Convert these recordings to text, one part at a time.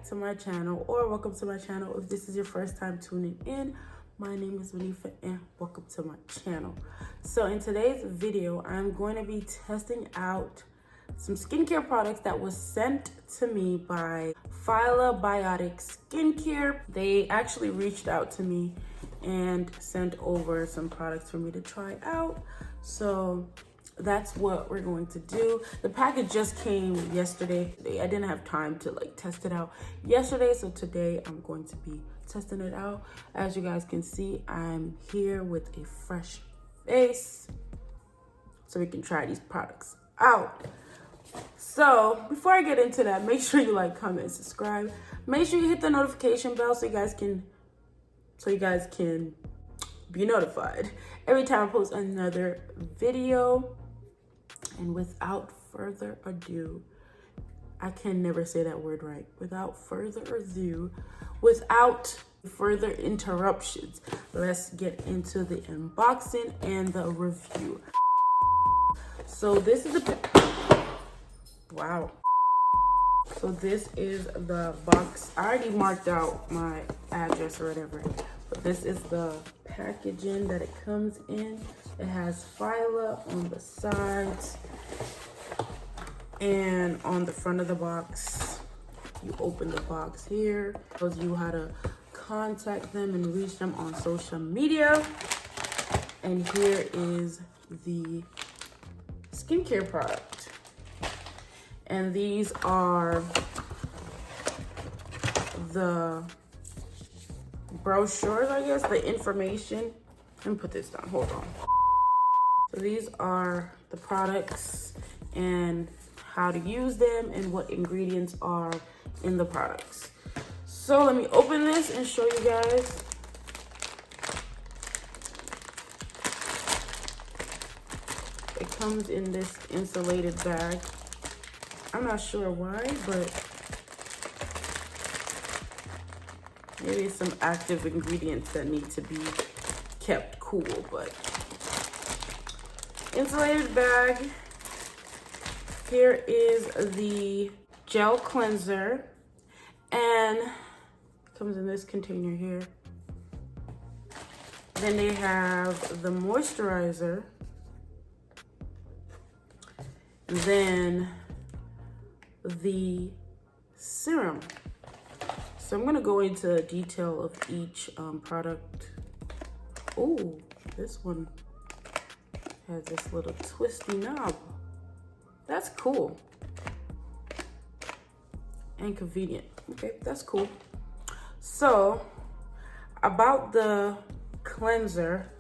to my channel, or welcome to my channel if this is your first time tuning in. My name is Vanifa and welcome to my channel. So in today's video, I'm going to be testing out some skincare products that was sent to me by Phyla Biotics skincare. They actually reached out to me and sent over some products for me to try out. So that's what we're going to do. The package just came yesterday. I didn't have time to test it out yesterday, so today I'm going to be testing it out. As you guys can see, I'm here with a fresh face so we can try these products out. So before I get into that, make sure you like, comment, subscribe. Make sure you hit the notification bell so you guys can be notified every time I post another video. And without further ado, I can never say that word right. Without further ado, without further interruptions, let's get into the unboxing and the review. So this is wow. So this is the box. I already marked out my address or whatever, but this is the packaging that it comes in. It has Phyla on the sides and on the front of the box. You open the box here, tells you how to contact them and reach them on social media. And here is the skincare product. And these are the brochures, I guess, the information. Let me put this down, hold on. So these are the products and how to use them and what ingredients are in the products. So let me open this and show you guys. It comes in this insulated bag. I'm not sure why, but maybe it's some active ingredients that need to be kept cool, but insulated bag. Here is the gel cleanser, and it comes in this container here. Then they have the moisturizer, and then the serum. So I'm gonna go into detail of each product. Oh, this one has this little twisty knob. That's cool and convenient. Okay, that's cool. So about the cleanser,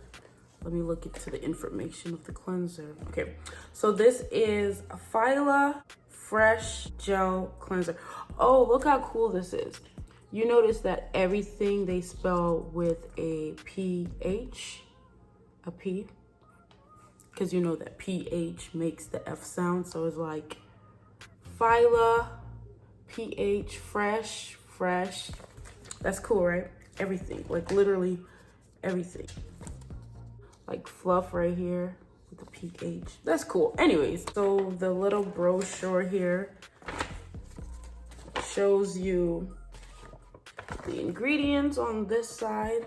let me look into the information of the cleanser. Okay, so this is a Phyla Fresh Gel Cleanser. Oh, look how cool this is. You notice that everything they spell with a PH, a P, because you know that PH makes the F sound. So it's like Phyla, PH, fresh. That's cool, right? Everything, like literally everything. Like fluff right here with the PH. That's cool. Anyways, so the little brochure here shows you the ingredients on this side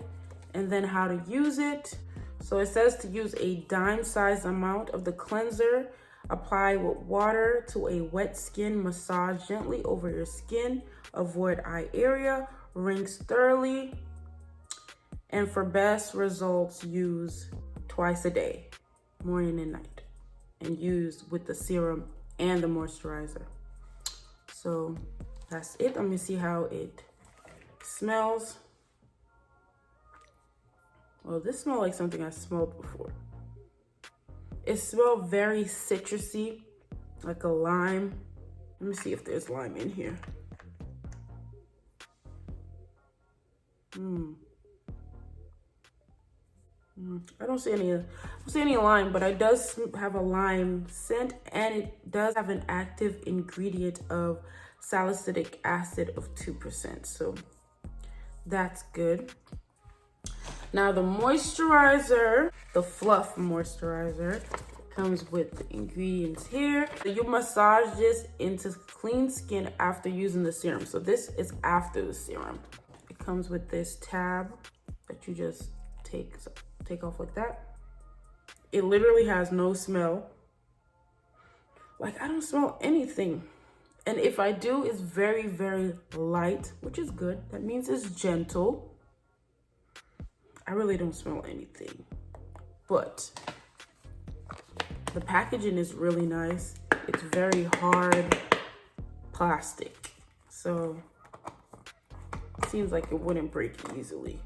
and then how to use it. So it says to use a dime-sized amount of the cleanser, apply with water to a wet skin, massage gently over your skin, avoid eye area, rinse thoroughly, and for best results, use twice a day, morning and night, and use with the serum and the moisturizer. So that's it. Let me see how it smells. Well, this smells like something I smelled before. It smells very citrusy, like a lime. Let me see if there's lime in here. I don't see any lime, but it does have a lime scent, and it does have an active ingredient of salicylic acid of 2%. So that's good. Now the moisturizer, the fluff moisturizer, Comes with the ingredients here. So you massage this into clean skin after using the serum. So this is after the serum. It comes with this tab that you just take off like that. It literally has no smell. Like, I don't smell anything. And if I do, it's very, very light, which is good. That means it's gentle. I really don't smell anything. But the packaging is really nice. It's very hard plastic. So it seems like it wouldn't break easily.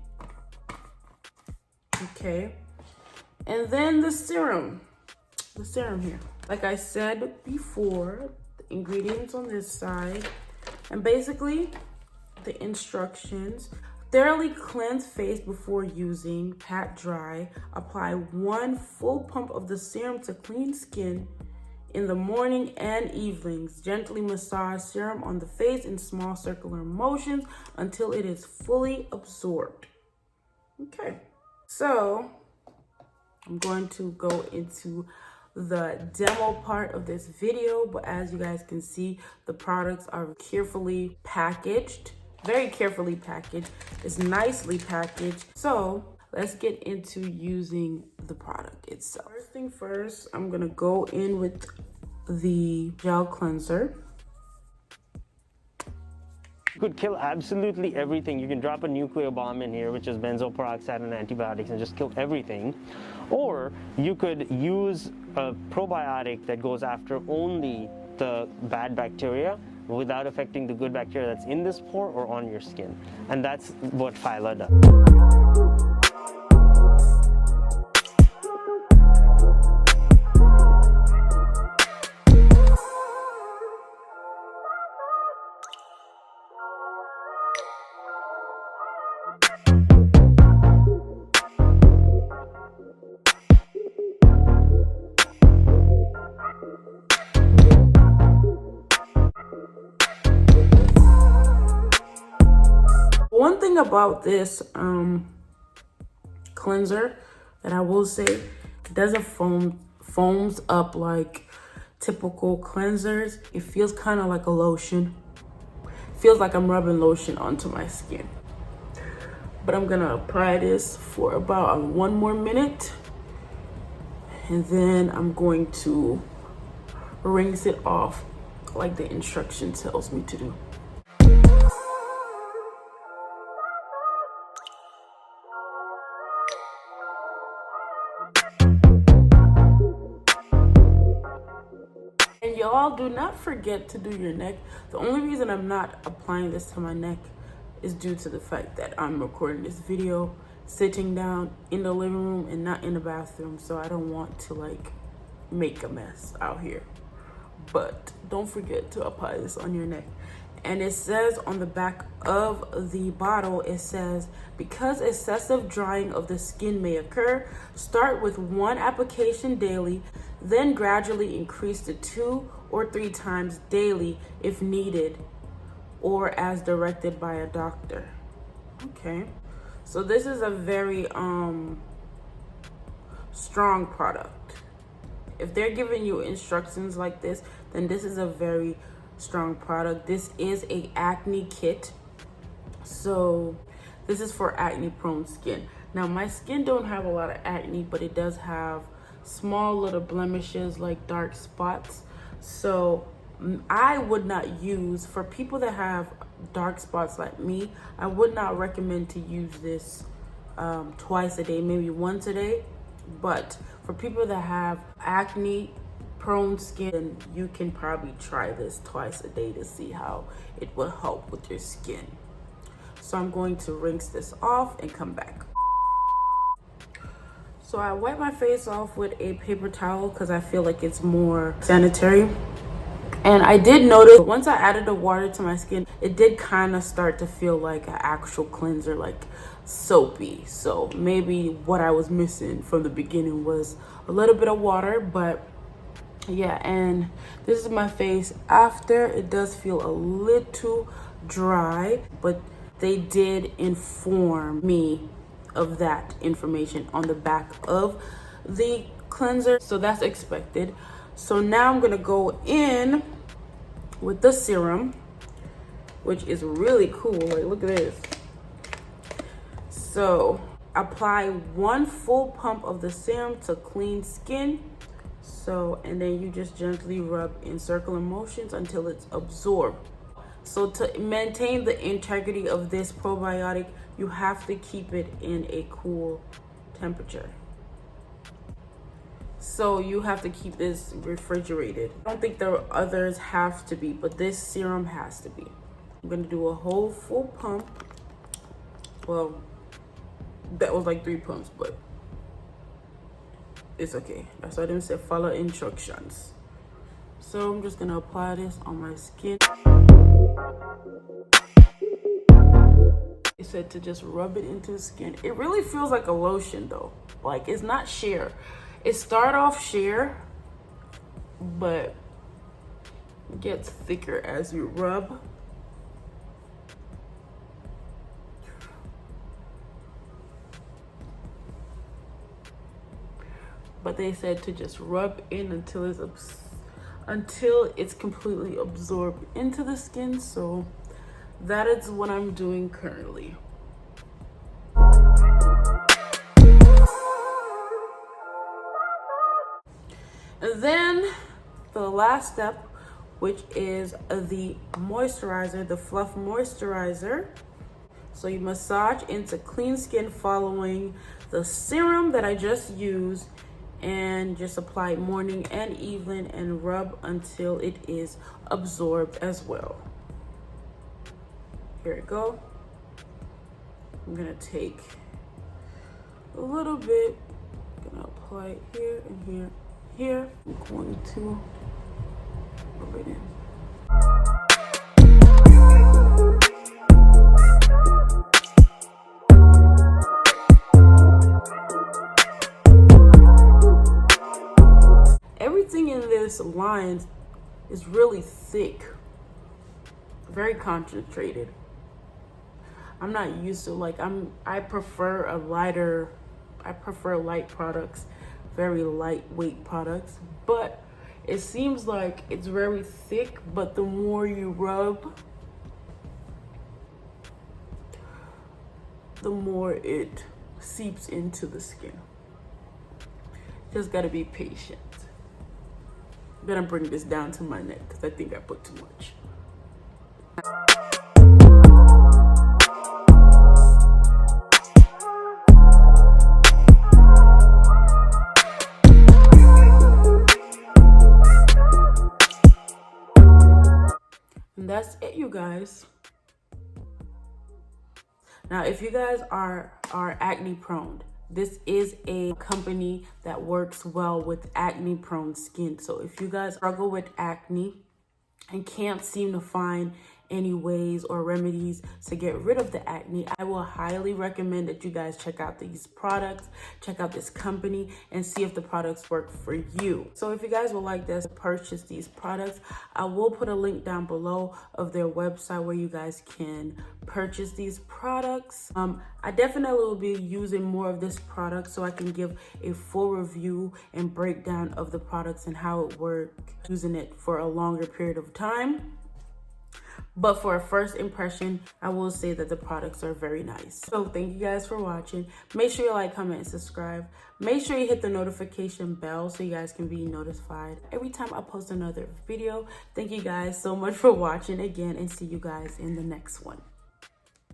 Okay. And then the serum here. Like I said before, the ingredients on this side, and basically the instructions. Thoroughly cleanse face before using, pat dry, apply 1 full pump of the serum to clean skin in the morning and evenings. Gently massage serum on the face in small circular motions until it is fully absorbed. Okay, so I'm going to go into the demo part of this video, but as you guys can see, the products are carefully packaged, very carefully packaged. It's nicely packaged. So let's get into using the product itself. First thing first, I'm gonna go in with the gel cleanser. You could kill absolutely everything. You can drop a nuclear bomb in here, which is benzoyl peroxide and antibiotics, and just kill everything. Or you could use a probiotic that goes after only the bad bacteria without affecting the good bacteria that's in this pore or on your skin. And that's what Phyla does. One thing about this cleanser that I will say, it doesn't foams up like typical cleansers. It feels kind of like a lotion. It feels like I'm rubbing lotion onto my skin. But I'm gonna apply this for about 1 more minute, and then I'm going to rinse it off like the instruction tells me to do. And y'all, do not forget to do your neck. The only reason I'm not applying this to my neck is due to the fact that I'm recording this video sitting down in the living room and not in the bathroom, so I don't want to like make a mess out here. But don't forget to apply this on your neck. And it says on the back of the bottle, it says, because excessive drying of the skin may occur, start with 1 application daily, then gradually increase to 2 or 3 times daily if needed, or as directed by a doctor. Okay, so this is a very strong product. If they're giving you instructions like this, then this is a very strong product. This is a acne kit, so this is for acne prone skin. Now my skin don't have a lot of acne, but it does have small little blemishes like dark spots. So I would not use, for people that have dark spots like me, I would not recommend to use this twice a day, maybe once a day. But for people that have acne prone skin, you can probably try this twice a day to see how it will help with your skin. So I'm going to rinse this off and come back. So I wipe my face off with a paper towel because I feel like it's more sanitary. And I did notice once I added the water to my skin, it did kind of start to feel like an actual cleanser, like soapy. So maybe what I was missing from the beginning was a little bit of water, but yeah. And this is my face after. It does feel a little dry, but they did inform me of that information on the back of the cleanser, so that's expected. So now I'm gonna go in with the serum, which is really cool. Like, look at this. So apply 1 full pump of the serum to clean skin. So, and then you just gently rub in circular motions until it's absorbed. So to maintain the integrity of this probiotic, you have to keep it in a cool temperature. So you have to keep this refrigerated. I don't think the others have to be, but this serum has to be. I'm gonna do a whole full pump. Well, that was like 3 pumps, but it's okay. That's why I didn't say follow instructions. So I'm just gonna apply this on my skin. It said to just rub it into the skin. It really feels like a lotion though. Like, it's not sheer. It start off sheer, but it gets thicker as you rub. But they said to just rub in until it's completely absorbed into the skin. So that is what I'm doing currently. And then the last step, which is the moisturizer, the fluff moisturizer. So you massage into clean skin following the serum that I just used, and just apply morning and evening and rub until it is absorbed as well. Here we go. I'm gonna take a little bit, I'm gonna apply it here and here, here. I'm going to rub it in. Everything in this line is really thick, very concentrated. I'm not used to, like, I prefer light products, very lightweight products, but it seems like it's very thick, but the more you rub, the more it seeps into the skin. Just gotta be patient. I'm gonna bring this down to my neck because I think I put too much. And that's it, you guys. Now, if you guys are acne prone, this is a company that works well with acne prone skin. So if you guys struggle with acne and can't seem to find any ways or remedies to get rid of the acne, I will highly recommend that you guys check out these products, check out this company, and see if the products work for you. So if you guys would like to purchase these products, I will put a link down below of their website where you guys can purchase these products. I definitely will be using more of this product so I can give a full review and breakdown of the products and how it works, using it for a longer period of time. But for a first impression, I will say that the products are very nice. So thank you guys for watching. Make sure you like, comment, and subscribe. Make sure you hit the notification bell so you guys can be notified every time I post another video. Thank you guys so much for watching again, and see you guys in the next one.